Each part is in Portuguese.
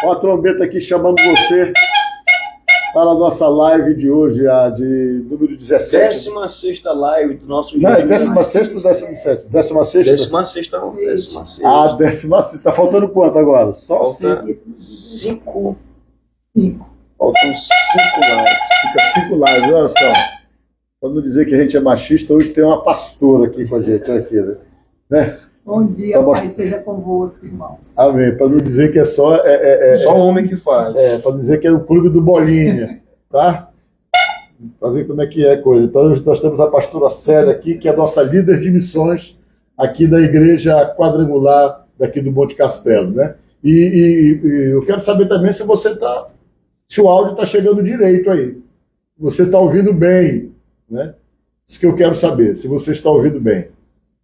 Com a trombeta aqui chamando você para a nossa live de hoje, a de número 17. 16ª live do nosso Não, é jejum. 16ª ou 17ª? 16ª? 16ª, não. 16ª. Ah, 16ª. Tá faltando quanto agora? Só Falta 5. 5. Faltam 5 lives. Fica 5 lives, olha só. Para não dizer que a gente é machista, hoje tem uma pastora aqui com a gente, olha aqui, né? Bom dia, Pai seja convosco, irmãos. Amém. Para não dizer que é só... Só homem que faz. Para dizer que é o clube do Bolinha, tá? Para ver como é que é a coisa. Então, nós temos a pastora Célia aqui, que é a nossa líder de missões aqui da igreja quadrangular daqui do Monte Castelo, né? E eu quero saber também se se o áudio está chegando direito aí. Se você está ouvindo bem, né? Isso que eu quero saber, se você está ouvindo bem.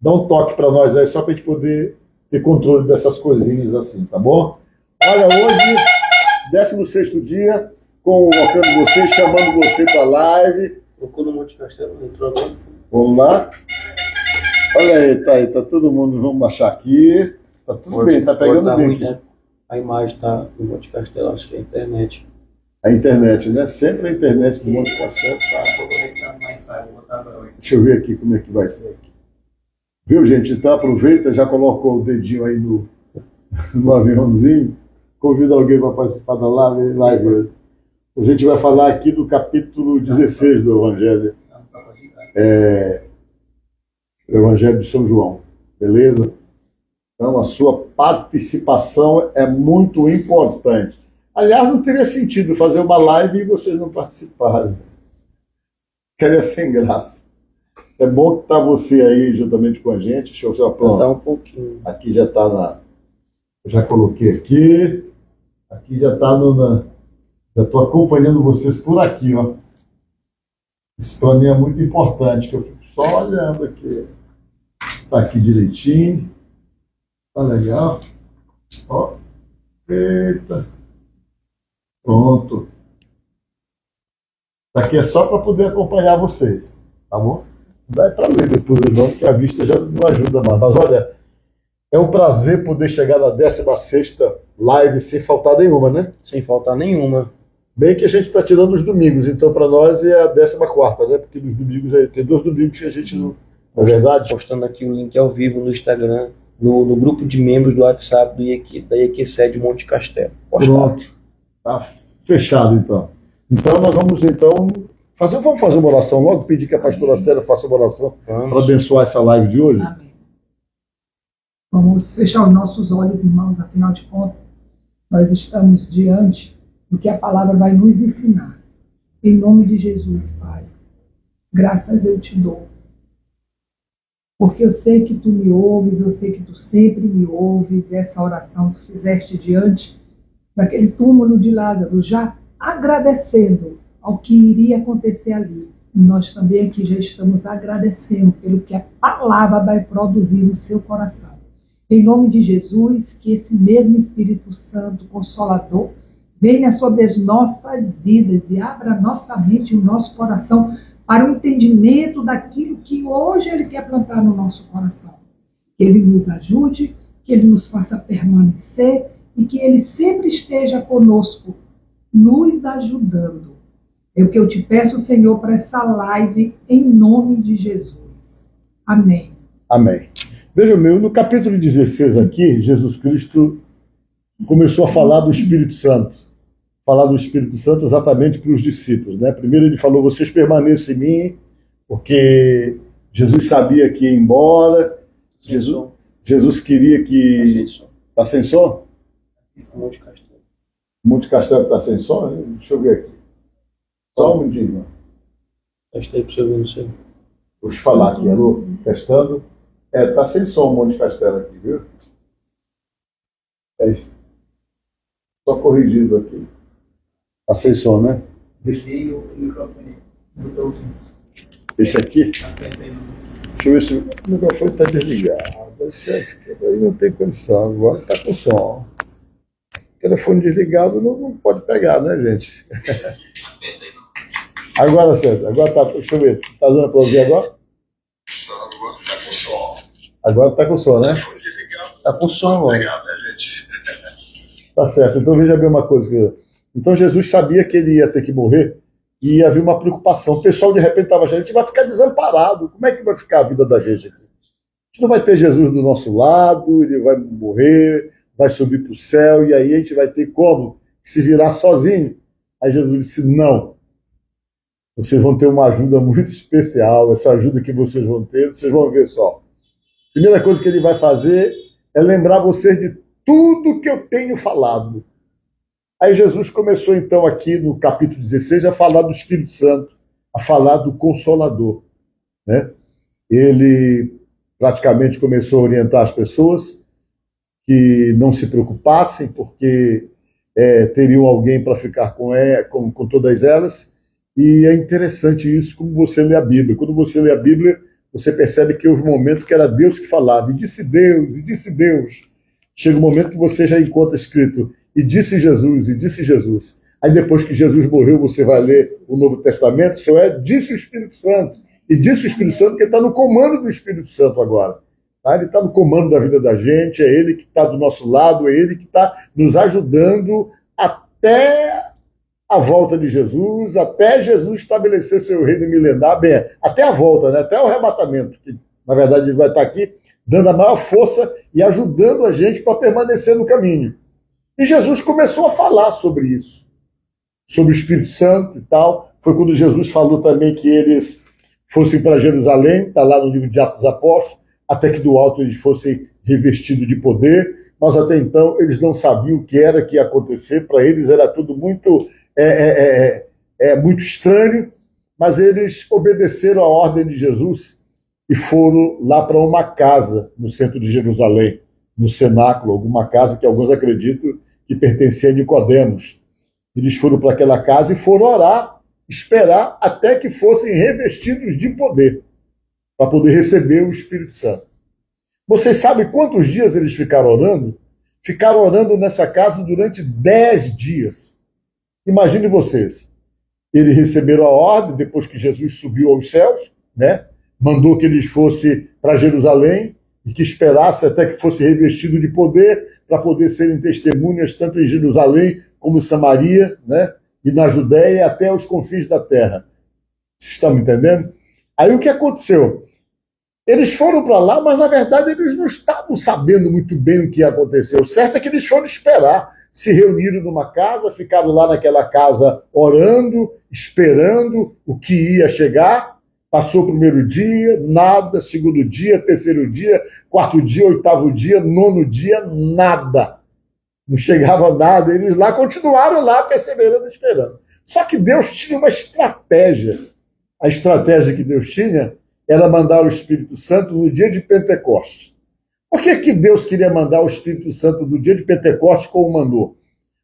Dá um toque para nós aí, só para a gente poder ter controle dessas coisinhas assim, tá bom? Olha, hoje, 16º dia, convocando você, chamando você para a live. Colocou no Monte Castelo, entrou bem. Vamos lá. Olha aí, tá todo mundo, vamos achar aqui. Tá tudo bem, tá pegando bem ruim, aqui. né? A imagem tá no Monte Castelo, acho que é a internet. A internet, né? Sempre a internet do Monte Castelo tá. Deixa eu ver aqui como é que vai ser aqui. Viu, gente? Então aproveita, já colocou o dedinho aí no aviãozinho. Convida alguém para participar da live hoje. A gente vai falar aqui do capítulo 16 do Evangelho. O Evangelho de São João. Beleza? Então a sua participação é muito importante. Aliás, não teria sentido fazer uma live e vocês não participarem. Seria sem graça. É bom que tá você aí juntamente com a gente. Deixa eu só pronto. Tá um pouquinho. Aqui já está Eu já coloquei aqui. Aqui já está Já estou acompanhando vocês por aqui, ó. Isso para mim é muito importante, que eu fico só olhando aqui. Tá aqui direitinho. Tá legal. Ó. Eita. Pronto. Isso aqui é só para poder acompanhar vocês, tá bom? Não dá para ler depois não, porque a vista já não ajuda mais. Mas olha, é um prazer poder chegar na 16ª live sem faltar nenhuma, né? Sem faltar nenhuma. Bem que a gente está tirando os domingos, então para nós é a 14ª, né? Porque nos domingos tem 2 domingos que a gente não... Não é verdade? Postando aqui o link ao vivo no Instagram, no grupo de membros do WhatsApp da IEQ Monte Castelo. Pronto. Tá fechado, então. Então, nós vamos fazer uma oração logo, pedir que a pastora Célia faça uma oração para abençoar essa live de hoje. Amém. Vamos fechar os nossos olhos, irmãos, afinal de contas, nós estamos diante do que a palavra vai nos ensinar. Em nome de Jesus, Pai, graças eu te dou. Porque eu sei que tu me ouves, eu sei que tu sempre me ouves. Essa oração tu fizeste diante daquele túmulo de Lázaro, já agradecendo ao que iria acontecer ali. E nós também aqui já estamos agradecendo pelo que a palavra vai produzir no seu coração. Em nome de Jesus, que esse mesmo Espírito Santo, Consolador, venha sobre as nossas vidas e abra nossa mente e o nosso coração para o entendimento daquilo que hoje Ele quer plantar no nosso coração. Que Ele nos ajude, que Ele nos faça permanecer e que Ele sempre esteja conosco, nos ajudando. É o que eu te peço, Senhor, para essa live, em nome de Jesus. Amém. Amém. Veja, no capítulo 16 aqui, Jesus Cristo começou a falar do Espírito Santo. Falar do Espírito Santo exatamente para os discípulos, né? Primeiro ele falou, vocês permaneçam em mim, porque Jesus sabia que ia embora. Jesus queria que... Está sem som? Monte Castelo. Monte Castelo está sem som? Deixa eu ver aqui. Só um minutinho. Testa aí para você ver, não sei. Vou te falar aqui, alô? Testando. Está sem som o Monte Castelo aqui, viu? É isso. Só corrigindo aqui. Está sem som, né? Desci o microfone. Esse aqui? Deixa eu ver se o microfone está desligado. Esse aí não tem condição. Agora está com som. Telefone desligado não pode pegar, né, gente? Agora, certo. Agora tá. Deixa eu ver. Tá dando para ouvir agora? Agora tá com som. Agora tá com som, né? Tá com som, ó. Pegar, né, gente? Tá certo. Então veja bem uma coisa. Então Jesus sabia que ele ia ter que morrer e ia haver uma preocupação. O pessoal de repente estava achando, a gente vai ficar desamparado. Como é que vai ficar a vida da gente aqui? A gente não vai ter Jesus do nosso lado, ele vai morrer, vai subir para o céu, e aí a gente vai ter como se virar sozinho. Aí Jesus disse, não. Vocês vão ter uma ajuda muito especial, essa ajuda que vocês vão ter, vocês vão ver só. Primeira coisa que ele vai fazer é lembrar vocês de tudo que eu tenho falado. Aí Jesus começou então aqui no capítulo 16 a falar do Espírito Santo, a falar do Consolador, né? Ele praticamente começou a orientar as pessoas que não se preocupassem, porque teriam alguém para ficar com todas elas. E é interessante isso, como você lê a Bíblia. Quando você lê a Bíblia, você percebe que houve um momento que era Deus que falava, e disse Deus, e disse Deus. Chega um momento que você já encontra escrito, e disse Jesus, e disse Jesus. Aí depois que Jesus morreu, você vai ler o Novo Testamento, isso disse o Espírito Santo. E disse o Espírito Santo porque está no comando do Espírito Santo agora. Tá? Ele está no comando da vida da gente, é ele que está do nosso lado, é ele que está nos ajudando até a volta de Jesus, até Jesus estabelecer seu reino milenar, bem, até a volta, né? Até o arrebatamento, que na verdade ele vai estar aqui dando a maior força e ajudando a gente para permanecer no caminho. E Jesus começou a falar sobre isso, sobre o Espírito Santo e tal. Foi quando Jesus falou também que eles fossem para Jerusalém, está lá no livro de Atos dos Apóstolos, até que do alto eles fossem revestidos de poder, mas até então eles não sabiam o que era que ia acontecer, para eles era tudo muito, muito estranho, mas eles obedeceram a ordem de Jesus e foram lá para uma casa no centro de Jerusalém, no cenáculo, alguma casa que alguns acreditam que pertencia a Nicodemos. Eles foram para aquela casa e foram orar, esperar até que fossem revestidos de poder, para poder receber o Espírito Santo. Vocês sabem quantos dias eles ficaram orando? Ficaram orando nessa casa durante 10 dias. Imagine vocês, eles receberam a ordem, depois que Jesus subiu aos céus, né? Mandou que eles fossem para Jerusalém e que esperassem até que fosse revestido de poder para poder serem testemunhas tanto em Jerusalém como em Samaria, né? E na Judéia até os confins da terra. Vocês estão me entendendo? Aí o que aconteceu? Eles foram para lá, mas na verdade eles não estavam sabendo muito bem o que ia acontecer. O certo é que eles foram esperar. Se reuniram numa casa, ficaram lá naquela casa orando, esperando o que ia chegar. Passou o primeiro dia, nada. Segundo dia, terceiro dia, quarto dia, oitavo dia, nono dia, nada. Não chegava nada. Eles lá continuaram lá, perseverando, esperando. Só que Deus tinha uma estratégia. A estratégia que Deus tinha era mandar o Espírito Santo no dia de Pentecostes. Por que Deus queria mandar o Espírito Santo no dia de Pentecostes como mandou?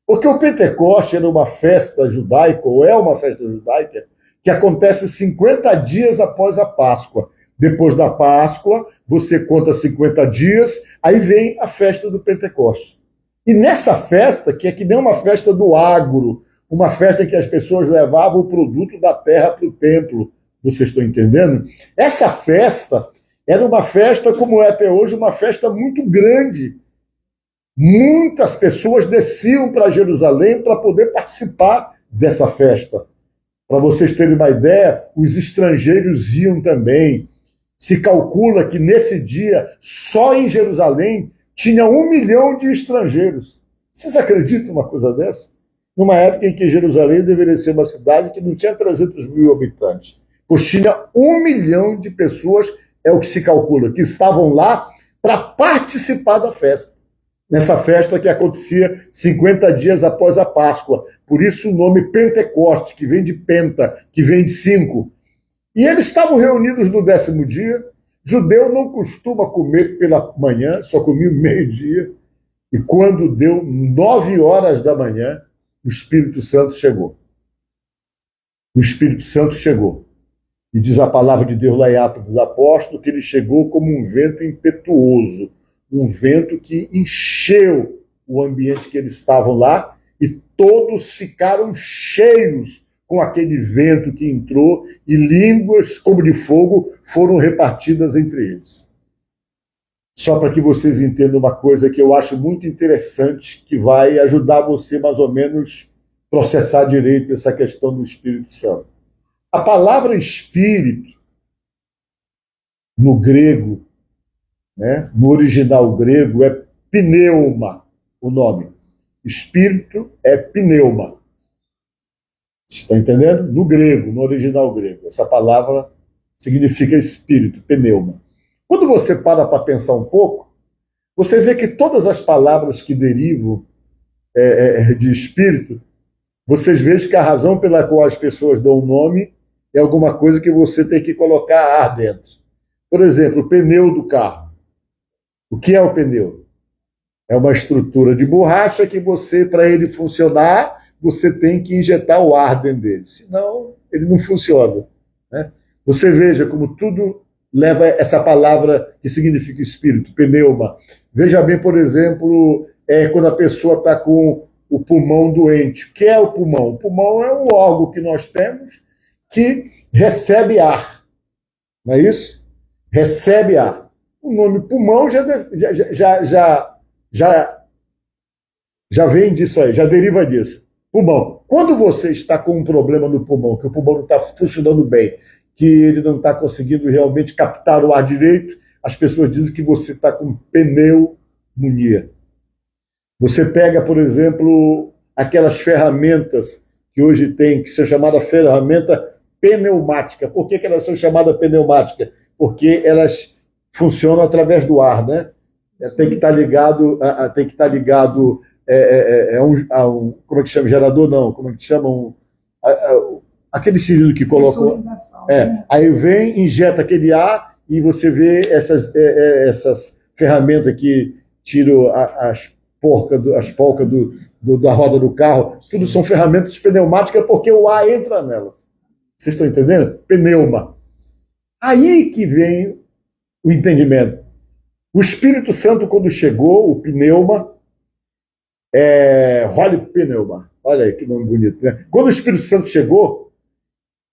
Porque o Pentecostes era uma festa judaica, ou é uma festa judaica, que acontece 50 dias após a Páscoa. Depois da Páscoa, você conta 50 dias, aí vem a festa do Pentecostes. E nessa festa, que é que nem uma festa do agro, uma festa em que as pessoas levavam o produto da terra para o templo, vocês estão entendendo? Essa festa era uma festa, como é até hoje, uma festa muito grande. Muitas pessoas desciam para Jerusalém para poder participar dessa festa. Para vocês terem uma ideia, os estrangeiros iam também. Se calcula que nesse dia, só em Jerusalém, tinha 1 milhão de estrangeiros. Vocês acreditam numa coisa dessa? Numa época em que Jerusalém deveria ser uma cidade que não tinha 300 mil habitantes. Pois tinha 1 milhão de pessoas, é o que se calcula, que estavam lá para participar da festa. Nessa festa que acontecia 50 dias após a Páscoa. Por isso o nome Pentecoste, que vem de penta, que vem de 5. E eles estavam reunidos no 10º dia. Judeu não costuma comer pela manhã, só comia meio-dia. E quando deu 9 horas da manhã, o Espírito Santo chegou. O Espírito Santo chegou. E diz a palavra de Deus lá em Atos dos Apóstolos que ele chegou como um vento impetuoso, um vento que encheu o ambiente que eles estavam lá e todos ficaram cheios com aquele vento que entrou e línguas como de fogo foram repartidas entre eles. só para que vocês entendam uma coisa que eu acho muito interessante, que vai ajudar você mais ou menos processar direito essa questão do Espírito Santo. A palavra espírito, no grego, né, no original grego, é pneuma, o nome. Espírito é pneuma. Você está entendendo? No grego, no original grego. Essa palavra significa espírito, pneuma. Quando você para pensar um pouco, você vê que todas as palavras que derivam de espírito, vocês vejam que a razão pela qual as pessoas dão o nome é alguma coisa que você tem que colocar ar dentro. Por exemplo, o pneu do carro. O que é o pneu? É uma estrutura de borracha que você, para ele funcionar, você tem que injetar o ar dentro dele. Senão, ele não funciona. Né? Você veja como tudo leva essa palavra que significa espírito, pneuma. Veja bem, por exemplo, quando a pessoa está com o pulmão doente. O que é o pulmão? O pulmão é um órgão que nós temos que recebe ar. Não é isso? Recebe ar. O nome pulmão já vem disso aí, já deriva disso. Pulmão. Quando você está com um problema no pulmão, que o pulmão não está funcionando bem, que ele não está conseguindo realmente captar o ar direito, as pessoas dizem que você está com pneumonia. Você pega, por exemplo, aquelas ferramentas que hoje tem, que são chamadas ferramenta pneumática. Por que elas são chamadas pneumática? Porque elas funcionam através do ar, né? Tem que estar ligado, a um, como é que chama? Gerador, não. Como é que chama? Aquele cilindro que colocou. Aí vem, injeta aquele ar e você vê essas ferramentas que tiram as polcas da roda do carro. Tudo são ferramentas pneumáticas porque o ar entra nelas. Vocês estão entendendo? Pneuma. Aí que vem o entendimento. O Espírito Santo, quando chegou, o pneuma, Holy Pneuma, olha aí que nome bonito, né? Quando o Espírito Santo chegou,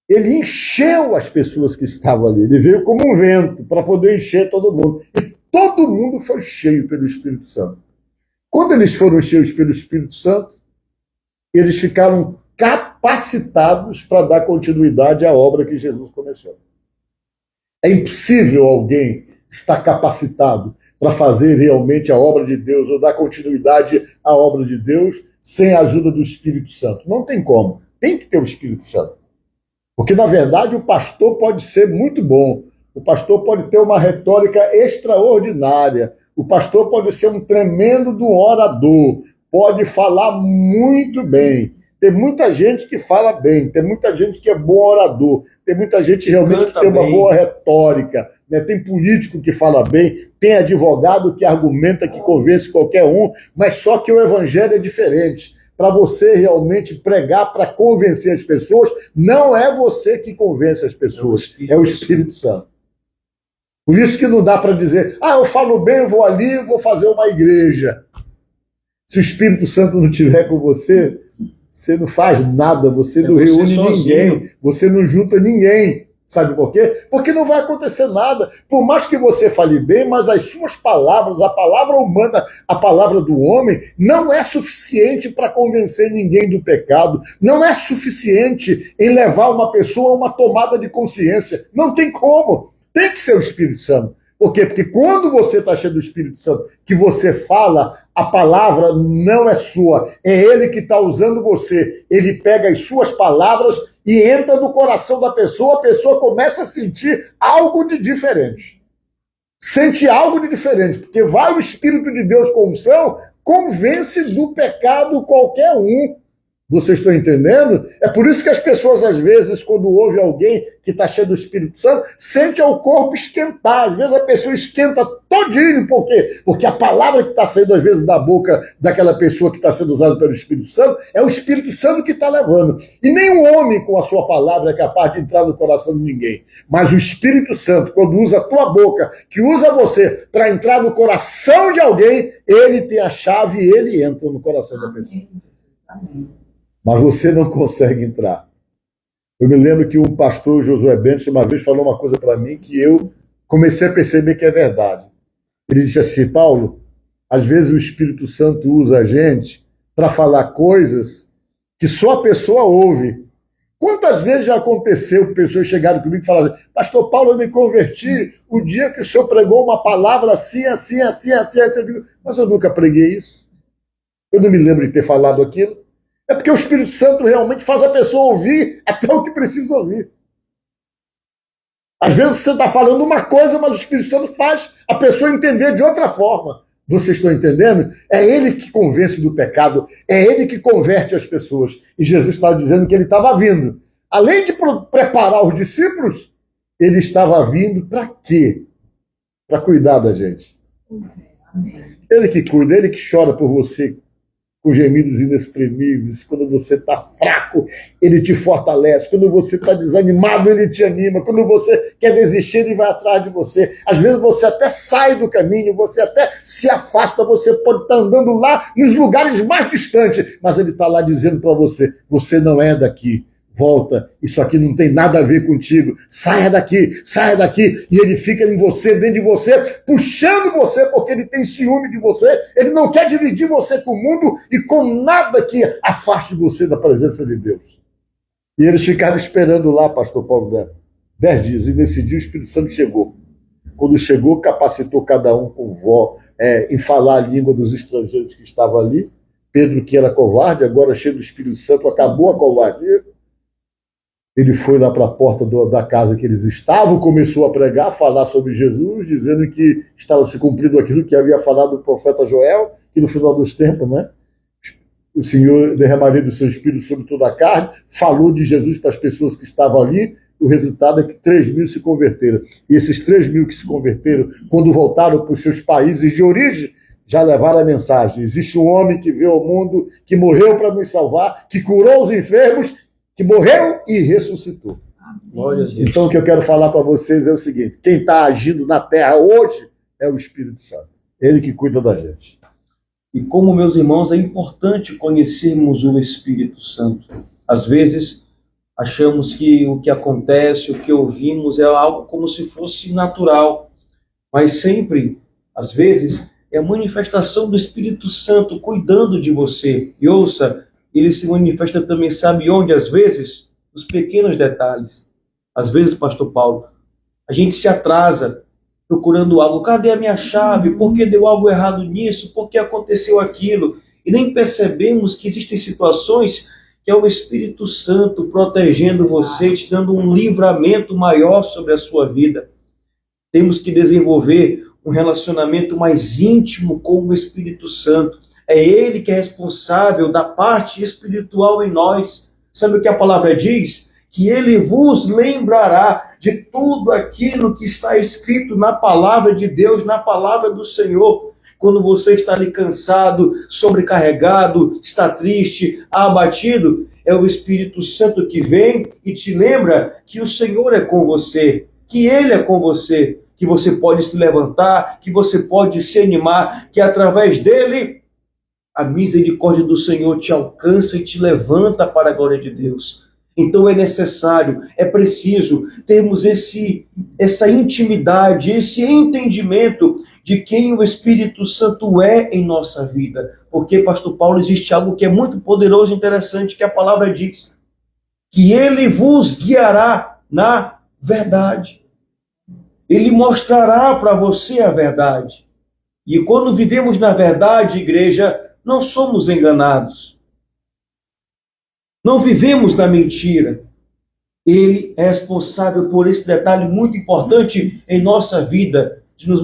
ele encheu as pessoas que estavam ali. Ele veio como um vento para poder encher todo mundo. E todo mundo foi cheio pelo Espírito Santo. Quando eles foram cheios pelo Espírito Santo, eles ficaram capacitados para dar continuidade à obra que Jesus começou. É impossível alguém estar capacitado para fazer realmente a obra de Deus ou dar continuidade à obra de Deus sem a ajuda do Espírito Santo. Não tem como. Tem que ter o Espírito Santo. Porque, na verdade, o pastor pode ser muito bom. O pastor pode ter uma retórica extraordinária. O pastor pode ser um tremendo do orador. Pode falar muito bem. Tem muita gente que fala bem, tem muita gente que é bom orador, tem muita gente realmente que tem uma boa retórica, né? Tem político que fala bem, tem advogado que argumenta, que convence qualquer um, mas só que o evangelho é diferente. Para você realmente pregar, para convencer as pessoas, não é você que convence as pessoas, é o Espírito Santo. Por isso que não dá para dizer, eu falo bem, eu vou ali, vou fazer uma igreja. Se o Espírito Santo não estiver com você, você não faz nada, você não reúne ninguém, você não junta ninguém. Sabe por quê? Porque não vai acontecer nada. Por mais que você fale bem, mas as suas palavras, a palavra humana, a palavra do homem, não é suficiente para convencer ninguém do pecado. Não é suficiente em levar uma pessoa a uma tomada de consciência. Não tem como. Tem que ser o Espírito Santo. Por quê? Porque quando você está cheio do Espírito Santo, que você fala, a palavra não é sua, é ele que está usando você. Ele pega as suas palavras e entra no coração da pessoa, a pessoa começa a sentir algo de diferente. Sente algo de diferente, porque vai o Espírito de Deus com unção, convence do pecado qualquer um. Vocês estão entendendo? É por isso que as pessoas, às vezes, quando ouvem alguém que está cheio do Espírito Santo, sente o corpo esquentar. Às vezes a pessoa esquenta todinho. Por quê? Porque a palavra que está saindo, às vezes, da boca daquela pessoa que está sendo usada pelo Espírito Santo, é o Espírito Santo que está levando. E nenhum homem com a sua palavra é capaz de entrar no coração de ninguém. Mas o Espírito Santo, quando usa a tua boca, que usa você para entrar no coração de alguém, ele tem a chave e ele entra no coração da pessoa. Amém. Mas você não consegue entrar. Eu me lembro que um pastor, Josué Bentes, uma vez falou uma coisa para mim que eu comecei a perceber que é verdade. Ele disse assim, Paulo, às vezes o Espírito Santo usa a gente para falar coisas que só a pessoa ouve. Quantas vezes já aconteceu pessoas chegaram comigo e falaram, pastor Paulo, eu me converti o dia que o senhor pregou uma palavra assim, assim, assim, assim, assim. Eu digo, mas eu nunca preguei isso. Eu não me lembro de ter falado aquilo. É porque o Espírito Santo realmente faz a pessoa ouvir até o que precisa ouvir. Às vezes você está falando uma coisa, mas o Espírito Santo faz a pessoa entender de outra forma. Vocês estão entendendo? É ele que convence do pecado, é ele que converte as pessoas. E Jesus estava dizendo que ele estava vindo. Além de preparar os discípulos, ele estava vindo para quê? Para cuidar da gente. Ele que cuida, ele que chora por você com gemidos inexprimíveis. Quando você está fraco, ele te fortalece. Quando você está desanimado, ele te anima. Quando você quer desistir, ele vai atrás de você. Às vezes você até sai do caminho, você até se afasta, você pode estar andando lá nos lugares mais distantes, mas ele está lá dizendo para você, você não é daqui. Volta, isso aqui não tem nada a ver contigo, saia daqui, e ele fica em você, dentro de você, puxando você, porque ele tem ciúme de você, ele não quer dividir você com o mundo e com nada que afaste você da presença de Deus. E eles ficaram esperando lá, pastor Paulo, 10 dias, e nesse dia o Espírito Santo chegou. Quando chegou, capacitou cada um com em falar a língua dos estrangeiros que estavam ali. Pedro, que era covarde, agora cheio do Espírito Santo, acabou a covardia. Ele foi lá para a porta da casa que eles estavam, começou a pregar, a falar sobre Jesus, dizendo que estava se cumprindo aquilo que havia falado o profeta Joel, que no final dos tempos, né, o Senhor derramaria do seu Espírito sobre toda a carne, falou de Jesus para as pessoas que estavam ali, o resultado é que 3.000 se converteram. E esses 3.000 que se converteram, quando voltaram para os seus países de origem, já levaram a mensagem. Existe um homem que veio ao mundo, que morreu para nos salvar, que curou os enfermos, que morreu e ressuscitou. Então o que eu quero falar para vocês é o seguinte, quem está agindo na terra hoje é o Espírito Santo. Ele que cuida da gente. E como, meus irmãos, é importante conhecermos o Espírito Santo. Às vezes achamos que o que acontece, o que ouvimos é algo como se fosse natural, mas sempre, às vezes, é a manifestação do Espírito Santo cuidando de você. E ouça, ele se manifesta também, sabe onde? Às vezes, nos pequenos detalhes. Às vezes, pastor Paulo, a gente se atrasa procurando algo. Cadê a minha chave? Por que deu algo errado nisso? Por que aconteceu aquilo? E nem percebemos que existem situações que é o Espírito Santo protegendo você, te dando um livramento maior sobre a sua vida. Temos que desenvolver um relacionamento mais íntimo com o Espírito Santo. É ele que é responsável da parte espiritual em nós. Sabe o que a palavra diz? Que ele vos lembrará de tudo aquilo que está escrito na palavra de Deus, na palavra do Senhor. Quando você está ali cansado, sobrecarregado, está triste, abatido, é o Espírito Santo que vem e te lembra que o Senhor é com você, que ele é com você, que você pode se levantar, que você pode se animar, que através dele a misericórdia do Senhor te alcança e te levanta para a glória de Deus. Então é necessário, é preciso termos essa intimidade, esse entendimento de quem o Espírito Santo é em nossa vida. Porque, pastor Paulo, existe algo que é muito poderoso e interessante que a palavra diz, que ele vos guiará na verdade. Ele mostrará para você a verdade. E quando vivemos na verdade, igreja, não somos enganados. Não vivemos na mentira. Ele é responsável por esse detalhe muito importante em nossa vida, de nos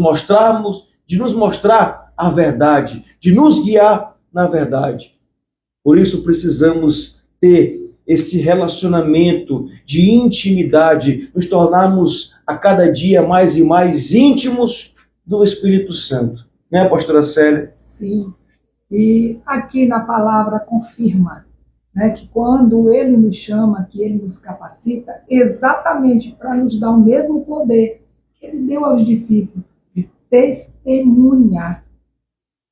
mostrar a verdade, de nos guiar na verdade. Por isso precisamos ter esse relacionamento de intimidade, nos tornarmos a cada dia mais e mais íntimos do Espírito Santo. Né, pastora Célia? Sim. E aqui na palavra confirma, né, que quando ele nos chama, que ele nos capacita, exatamente para nos dar o mesmo poder que ele deu aos discípulos, de testemunhar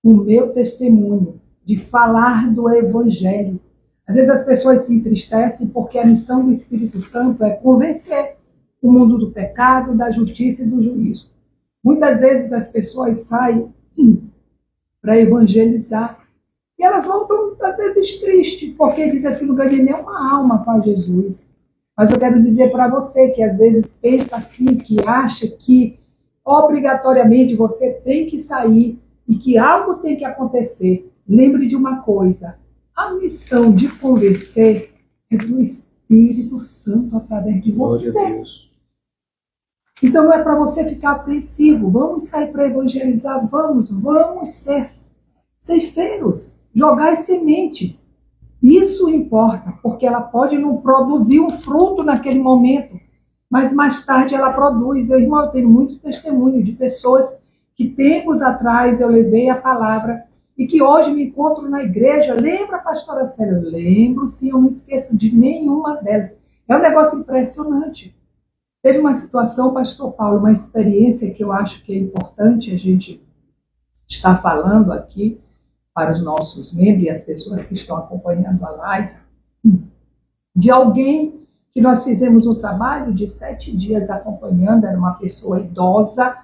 o meu testemunho, de falar do Evangelho. Às vezes as pessoas se entristecem porque a missão do Espírito Santo é convencer o mundo do pecado, da justiça e do juízo. Muitas vezes as pessoas saem para evangelizar e elas voltam, às vezes, tristes, porque dizem assim, não ganhei nenhuma alma para Jesus. Mas eu quero dizer para você que às vezes pensa assim, que acha que obrigatoriamente você tem que sair e que algo tem que acontecer. Lembre de uma coisa, a missão de convencer é do Espírito Santo através de Glória a você. Deus. Então não é para você ficar apreensivo, vamos sair para evangelizar, vamos ser ceifeiros, jogar as sementes. Isso importa, porque ela pode não produzir um fruto naquele momento, mas mais tarde ela produz. Irmão, eu tenho muito testemunho de pessoas que tempos atrás eu levei a palavra e que hoje me encontro na igreja. Lembra, pastora Célia? Eu lembro, sim, eu não esqueço de nenhuma delas. É um negócio impressionante. Teve uma situação, pastor Paulo, uma experiência que eu acho que é importante a gente estar falando aqui para os nossos membros e as pessoas que estão acompanhando a live, de alguém que nós fizemos um trabalho de 7 dias acompanhando, era uma pessoa idosa,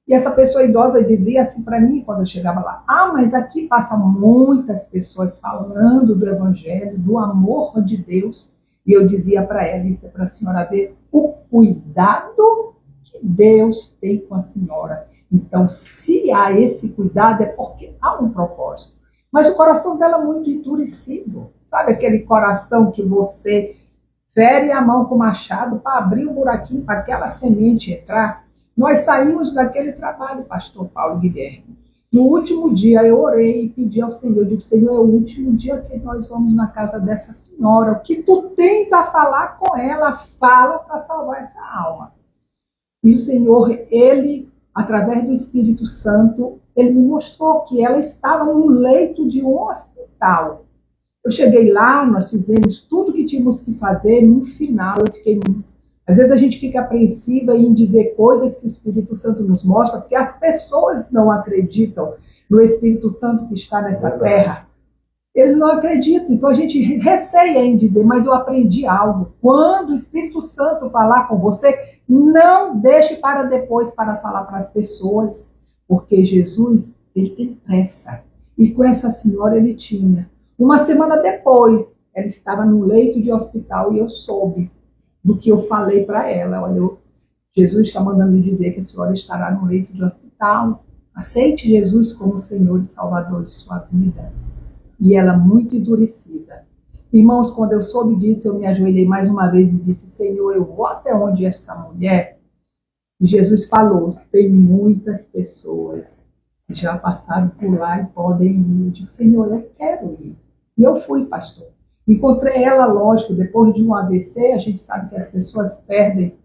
e essa pessoa idosa dizia assim para mim, quando eu chegava lá, mas aqui passam muitas pessoas falando do Evangelho, do amor de Deus, e eu dizia para ela, isso é para a senhora ver o cuidado que Deus tem com a senhora. Então, se há esse cuidado, é porque há um propósito. Mas o coração dela é muito endurecido. Sabe aquele coração que você fere a mão com o machado para abrir um buraquinho para aquela semente entrar? Nós saímos daquele trabalho, pastor Paulo Guilherme. No último dia eu orei e pedi ao Senhor, eu digo, Senhor, é o último dia que nós vamos na casa dessa senhora. O que tu tens a falar com ela, fala para salvar essa alma. E o Senhor, Ele, através do Espírito Santo, Ele me mostrou que ela estava num leito de um hospital. Eu cheguei lá, nós fizemos tudo que tínhamos que fazer, no final eu fiquei... Às vezes a gente fica apreensiva em dizer coisas que o Espírito Santo nos mostra, porque as pessoas não acreditam no Espírito Santo que está nessa terra. Eles não acreditam, então a gente receia em dizer, mas eu aprendi algo. Quando o Espírito Santo falar com você, não deixe para depois para falar para as pessoas, porque Jesus, ele tem pressa. E com essa senhora ele tinha. Uma semana depois, ela estava no leito de hospital e eu soube do que eu falei para ela. Olha, Jesus está mandando me dizer que a senhora estará no leito de hospital. Aceite Jesus como Senhor e Salvador de sua vida. E ela muito endurecida. Irmãos, quando eu soube disso, eu me ajoelhei mais uma vez e disse, Senhor, eu vou até onde esta mulher? E Jesus falou, tem muitas pessoas que já passaram por lá e podem ir. Eu digo, Senhor, eu quero ir. E eu fui, pastor. Encontrei ela, lógico, depois de um AVC, a gente sabe que as pessoas perdem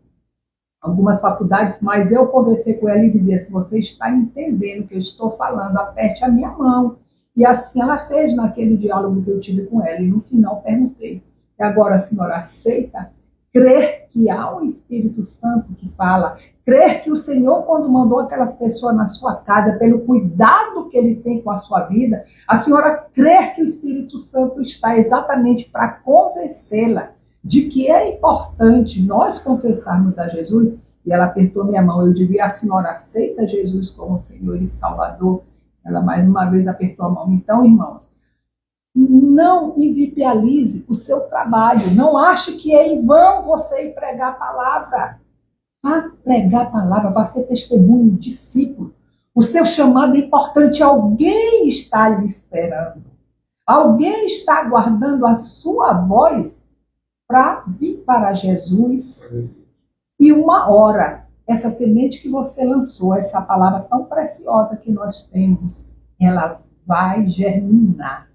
algumas faculdades, mas eu conversei com ela e dizia, se você está entendendo o que eu estou falando, aperte a minha mão. E assim ela fez naquele diálogo que eu tive com ela. E no final perguntei, e agora a senhora aceita crer que há um Espírito Santo que fala, crer que o Senhor, quando mandou aquelas pessoas na sua casa, pelo cuidado que ele tem com a sua vida, a senhora crer que o Espírito Santo está exatamente para convencê-la de que é importante nós confessarmos a Jesus? E ela apertou minha mão. Eu digo, e a senhora aceita Jesus como Senhor e Salvador? Ela mais uma vez apertou a mão. Então, irmãos, não invipialize o seu trabalho. Não ache que é em vão você ir pregar a palavra. Vá pregar a palavra, vá ser testemunho, discípulo. O seu chamado é importante. Alguém está lhe esperando. Alguém está aguardando a sua voz para vir para Jesus. E uma hora, essa semente que você lançou, essa palavra tão preciosa que nós temos, ela vai germinar.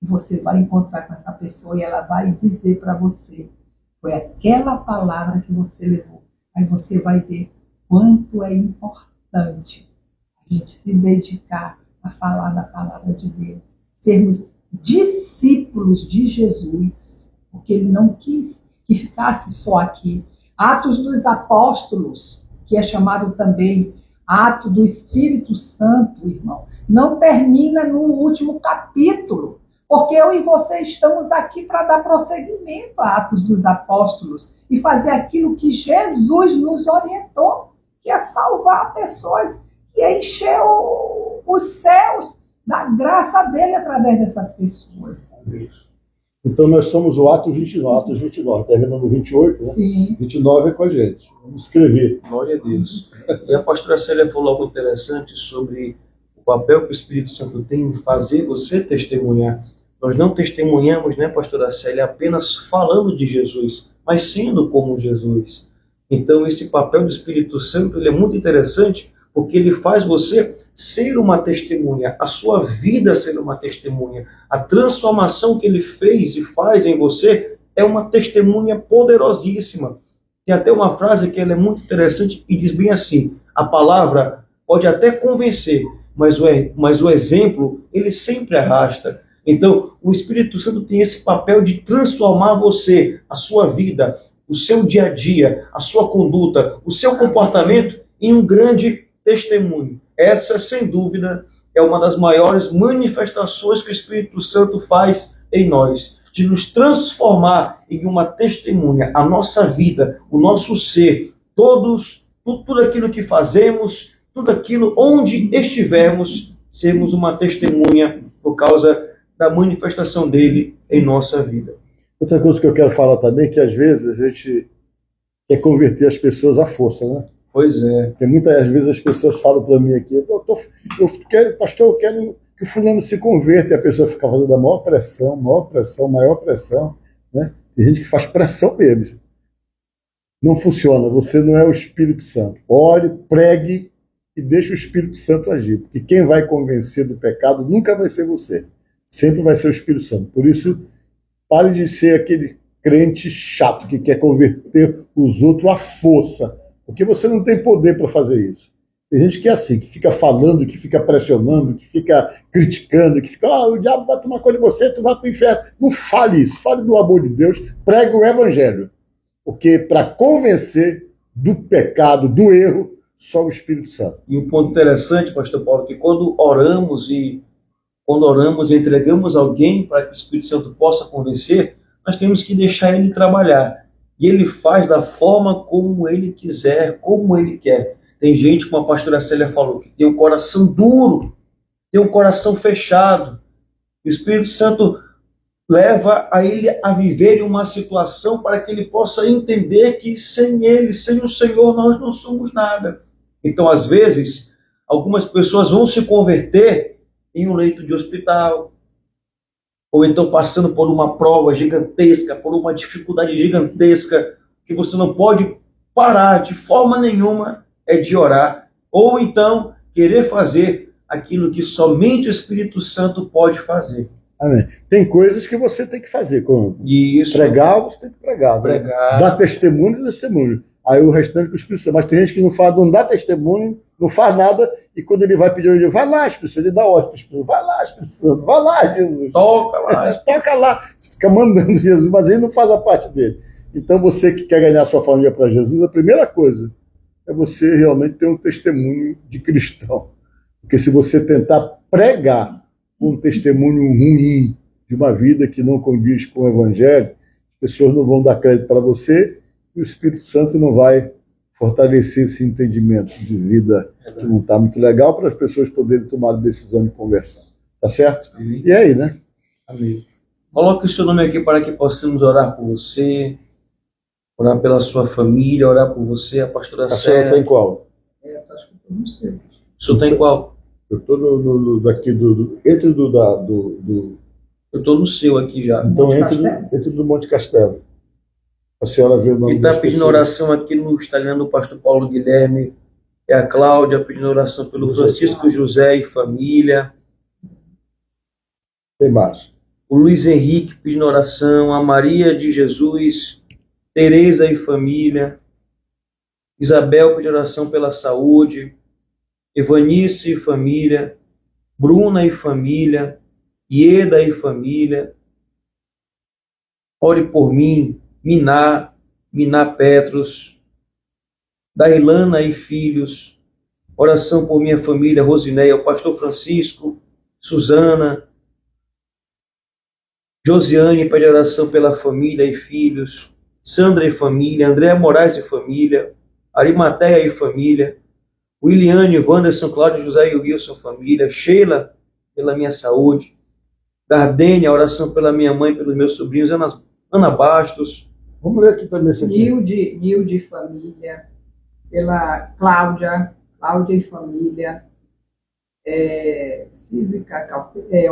Você vai encontrar com essa pessoa e ela vai dizer para você, foi aquela palavra que você levou. Aí você vai ver quanto é importante a gente se dedicar a falar da palavra de Deus. Sermos discípulos de Jesus, porque ele não quis que ficasse só aqui. Atos dos Apóstolos, que é chamado também Ato do Espírito Santo, irmão, não termina no último capítulo. Porque eu e você estamos aqui para dar prosseguimento a Atos dos Apóstolos e fazer aquilo que Jesus nos orientou, que é salvar pessoas e encher os céus da graça dele através dessas pessoas. Então nós somos o Atos 29, terminando no 28, né? Sim. 29 é com a gente. Vamos escrever. Glória a Deus. E a pastora Célia falou algo interessante sobre o papel que o Espírito Santo tem em fazer você testemunhar. Nós não testemunhamos, né, pastora Célia, apenas falando de Jesus, mas sendo como Jesus. Então esse papel do Espírito Santo ele é muito interessante, porque ele faz você ser uma testemunha, a sua vida ser uma testemunha. A transformação que ele fez e faz em você é uma testemunha poderosíssima. Tem até uma frase que ela é muito interessante e diz bem assim: a palavra pode até convencer, mas o exemplo ele sempre arrasta. Então, o Espírito Santo tem esse papel de transformar você, a sua vida, o seu dia a dia, a sua conduta, o seu comportamento em um grande testemunho. Essa, sem dúvida, é uma das maiores manifestações que o Espírito Santo faz em nós, de nos transformar em uma testemunha. A nossa vida, o nosso ser, tudo aquilo que fazemos, tudo aquilo onde estivermos, sermos uma testemunha por causa da manifestação dele em nossa vida. Outra coisa que eu quero falar também é que às vezes a gente quer converter as pessoas à força, né? Pois é. Tem muitas vezes as pessoas falam para mim aqui, eu quero, pastor, eu quero que o fulano se converta, e a pessoa fica fazendo a maior pressão, maior pressão, né? Tem gente que faz pressão mesmo. Não funciona, você não é o Espírito Santo. Ore, pregue e deixe o Espírito Santo agir, porque quem vai convencer do pecado nunca vai ser você, sempre vai ser o Espírito Santo. Por isso, pare de ser aquele crente chato que quer converter os outros à força, porque você não tem poder para fazer isso. Tem gente que é assim, que fica falando, que fica pressionando, que fica criticando, que fica, o diabo vai tomar conta de você, tu vai para o inferno. Não fale isso, fale do amor de Deus, pregue o evangelho. Porque para convencer do pecado, do erro, só o Espírito Santo. E um ponto interessante, pastor Paulo, que quando oramos e entregamos alguém para que o Espírito Santo possa convencer, nós temos que deixar ele trabalhar. E ele faz da forma como ele quiser, como ele quer. Tem gente, como a pastora Célia falou, que tem um coração duro, tem um coração fechado. O Espírito Santo leva a ele a viver em uma situação para que ele possa entender que sem ele, sem o Senhor, nós não somos nada. Então, às vezes, algumas pessoas vão se converter em um leito de hospital, ou então passando por uma prova gigantesca, por uma dificuldade gigantesca, que você não pode parar de forma nenhuma de orar, ou então querer fazer aquilo que somente o Espírito Santo pode fazer. Amém. Tem coisas que você tem que fazer, como Isso. pregar, você tem que pregar. Dar testemunho. Aí o restante com o Espírito Santo. Mas tem gente que não dá testemunho, não faz nada, e quando ele vai pedir, ele diz, vai lá, Espírito Santo, ele dá ordem para o Espírito Santo, vai lá, Espírito Santo, vai lá, Jesus. Toca lá. Toca lá. Você fica mandando Jesus, mas ele não faz a parte dele. Então você que quer ganhar sua família para Jesus, a primeira coisa é você realmente ter um testemunho de cristão. Porque se você tentar pregar um testemunho ruim de uma vida que não condiz com o Evangelho, as pessoas não vão dar crédito para você e o Espírito Santo não vai fortalecer esse entendimento de vida que não está muito legal para as pessoas poderem tomar decisão de conversão. Tá certo? Amém. E aí, né? Amém. Coloque o seu nome aqui para que possamos orar por você, orar pela sua família, orar por você, a pastora A senhora Célia. está em qual? Acho que eu não sei. O senhor está em qual? Eu estou daqui entre Eu estou no seu aqui já. então Monte entre Castelo? entre do Monte Castelo. A senhora vê o nome Quem está das pedindo pessoas. oração aqui no Instagram do pastor Paulo Guilherme é a Cláudia, pedindo oração pelo Francisco José e família. Tem mais. O Luiz Henrique pedindo oração, a Maria de Jesus, Tereza e família. Isabel pedindo oração pela saúde. Evanice e família. Bruna e família. Ieda e família. Ore por mim. Miná Petros, Dailana e filhos, oração por minha família, Rosinéia, o pastor Francisco, Suzana, Josiane pede oração pela família e filhos, Sandra e família, Andréa Moraes e família, Arimateia e família, Williane, Wanderson, Cláudio, José e Wilson, família. Sheila, pela minha saúde. Gardênia, oração pela minha mãe, pelos meus sobrinhos. Ana Bastos. Vamos ler aqui também esse aqui. Nilde família, pela Cláudia e família, Císica,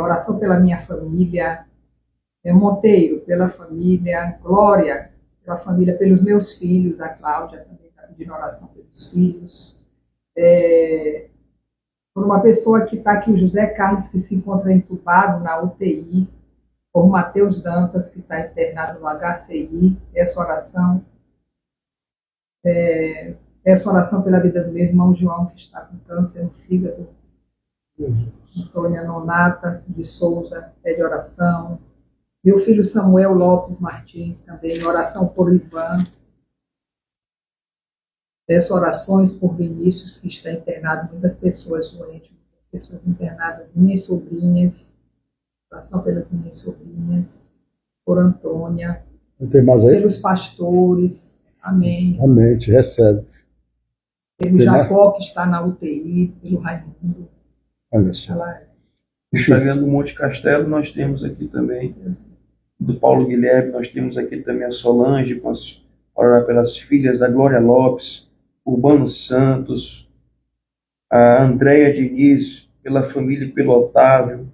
oração pela minha família, Monteiro, pela família, Glória, pela família, pelos meus filhos, a Cláudia também está pedindo oração pelos filhos, por uma pessoa que está aqui, o José Carlos, que se encontra entubado na UTI, por Matheus Dantas, que está internado no HCI, essa oração. Peço oração pela vida do meu irmão João, que está com câncer no fígado. Antônia Nonata de Souza pede oração. Meu filho Samuel Lopes Martins também, oração por Ivan. Peço orações por Vinícius, que está internado, muitas pessoas doentes, muitas pessoas internadas, minhas sobrinhas. Oração pelas minhas sobrinhas, por Antônia. Não tem mais aí? Pelos pastores. Amém. Amém, te recebe. Pelo Jacó, que está na UTI, pelo Raimundo. Olha só. Ela... Instagram do Monte Castelo, nós temos aqui também. Do Paulo Guilherme, nós temos aqui também a Solange, para orar pelas filhas da Glória Lopes, Urbano Santos, a Andréia Diniz, pela família e pelo Otávio.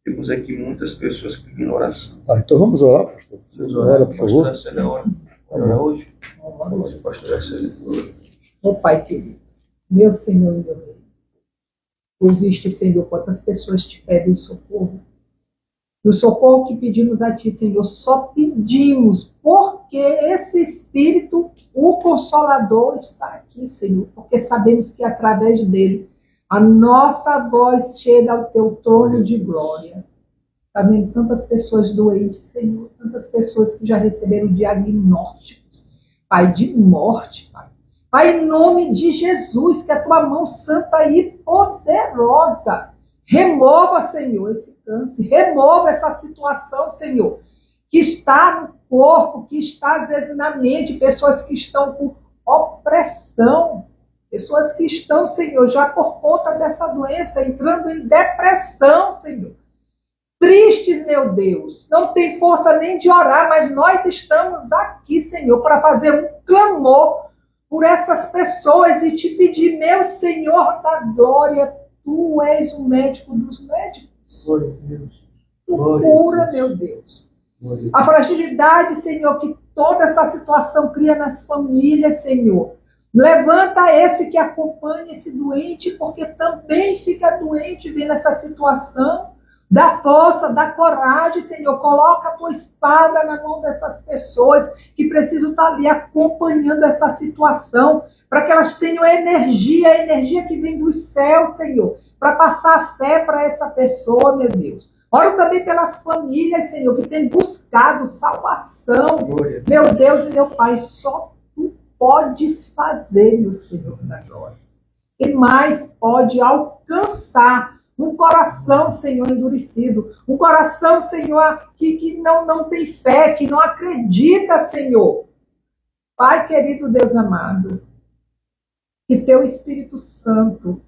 Temos aqui muitas pessoas pedindo oração. Tá, então vamos orar, pastor. Vocês oram, por favor. Pastor Célia, ora hoje. Pastor Célia. Ô Pai querido, meu Senhor e meu Rei, tu viste, Senhor, quantas pessoas te pedem socorro. E o socorro que pedimos a Ti, Senhor, só pedimos porque esse Espírito, o Consolador, está aqui, Senhor, porque sabemos que através dele a nossa voz chega ao Teu trono de glória. Está vendo tantas pessoas doentes, Senhor, tantas pessoas que já receberam diagnósticos, Pai, de morte, Pai. Pai, em nome de Jesus, que a Tua mão santa e poderosa remova, Senhor, esse câncer, remova essa situação, Senhor, que está no corpo, que está às vezes na mente, pessoas que estão com opressão, pessoas que estão, Senhor, já por conta dessa doença, entrando em depressão, Senhor. Tristes, meu Deus, não tem força nem de orar, mas nós estamos aqui, Senhor, para fazer um clamor por essas pessoas e te pedir, meu Senhor da glória, Tu és o médico dos médicos. Glória a Deus. Tu cura, meu Deus. A fragilidade, Senhor, que toda essa situação cria nas famílias, Senhor. Levanta esse que acompanha esse doente, porque também fica doente vendo essa situação. Dá força, dá coragem, Senhor. Coloca a Tua espada na mão dessas pessoas que precisam estar ali acompanhando essa situação, para que elas tenham energia, a energia que vem dos céus, Senhor, para passar a fé para essa pessoa, meu Deus. Oro também pelas famílias, Senhor, que têm buscado salvação. Meu Deus e meu Pai, só Tu podes fazer, meu Senhor da glória. E mais pode alcançar um coração, Senhor, endurecido. Um coração, Senhor, que não tem fé, que não acredita, Senhor. Pai querido, Deus amado, que Teu Espírito Santo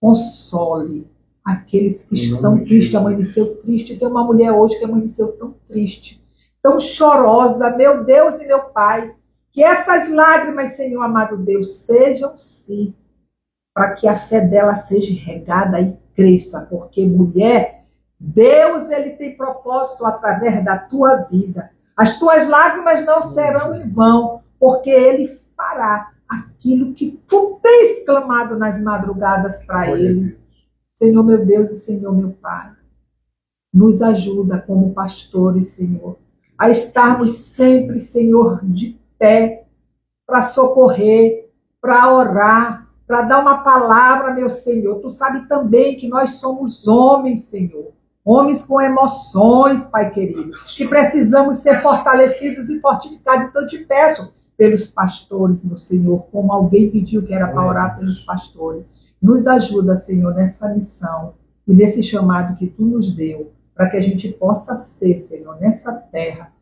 console aqueles que estão tristes, amanheceu triste. Tem uma mulher hoje que amanheceu tão triste, tão chorosa, meu Deus e meu Pai, que essas lágrimas, Senhor amado Deus, sejam sim, para que a fé dela seja regada e cresça, porque mulher, Deus, Ele tem propósito através da tua vida. As tuas lágrimas não serão em vão, porque Ele fará aquilo que Tu tens clamado nas madrugadas para Ele. Senhor meu Deus e Senhor meu Pai, nos ajuda como pastores, Senhor, a estarmos sempre, Senhor, de pé, para socorrer, para orar, para dar uma palavra, meu Senhor. Tu sabe também que nós somos homens, Senhor, homens com emoções, Pai querido, que precisamos ser fortalecidos e fortificados. Então eu te peço pelos pastores, meu Senhor, como alguém pediu que era para orar pelos pastores. Nos ajuda, Senhor, nessa missão e nesse chamado que Tu nos deu, para que a gente possa ser, Senhor, nessa terra,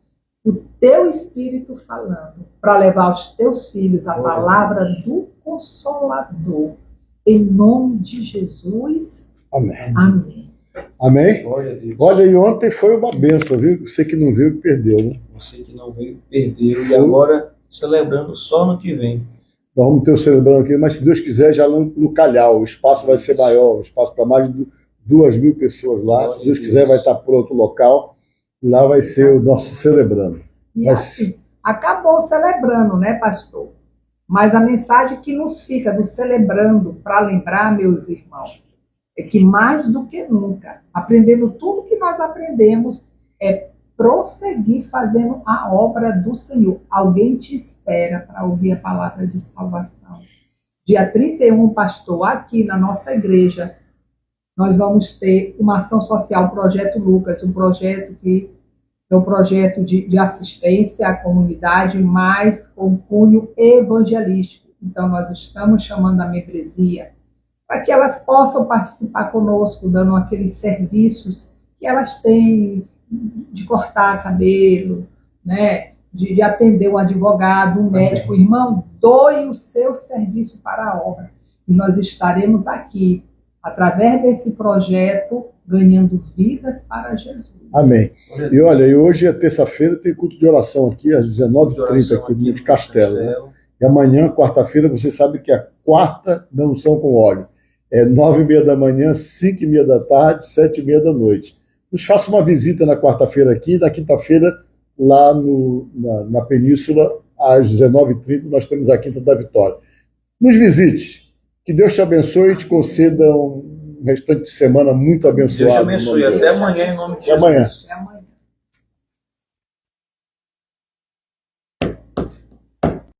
o Teu Espírito falando, para levar aos Teus filhos a palavra do Consolador. Em nome de Jesus, Amém. amém. Amém? Glória a Deus. Olha, e ontem foi uma bênção, viu? Você que não viu, perdeu, né? Você que não veio, perdeu. E agora celebrando só no que vem. Nós vamos ter o celebrando aqui, mas se Deus quiser, já no Calhau. O espaço vai ser maior, o espaço para mais de 2.000 pessoas lá. Glória Se Deus a quiser, Deus. vai estar por outro local. Lá vai ser o nosso celebrando. E Mas- assim, acabou celebrando, né, pastor? Mas a mensagem que nos fica do celebrando, para lembrar, meus irmãos, é que mais do que nunca, aprendendo tudo que nós aprendemos, é prosseguir fazendo a obra do Senhor. Alguém te espera para ouvir a palavra de salvação. Dia 31, pastor, aqui na nossa igreja, nós vamos ter uma ação social, Projeto Lucas, um projeto que é um projeto de assistência à comunidade, mas com cunho evangelístico. Então, nós estamos chamando a membresia para que elas possam participar conosco, dando aqueles serviços que elas têm de cortar cabelo, né? de atender um advogado, um médico. Irmão, doe o seu serviço para a obra. E nós estaremos aqui, através desse projeto, ganhando vidas para Jesus. Amém. E olha, e hoje é terça-feira, tem culto de oração aqui, às 19h30, aqui no Monte Castelo. Né? E amanhã, quarta-feira, você sabe que é a quarta da unção com óleo. É 9h30 da manhã, 5h30 da tarde, 7h30 da noite. Nos faça uma visita na quarta-feira aqui, na quinta-feira, lá na Península, às 19h30, nós temos a Quinta da Vitória. Nos visite. Que Deus te abençoe e te conceda um restante de semana muito abençoado. Deus te abençoe. no nome de Até Deus. amanhã, em nome de Até amanhã. Jesus. Até amanhã.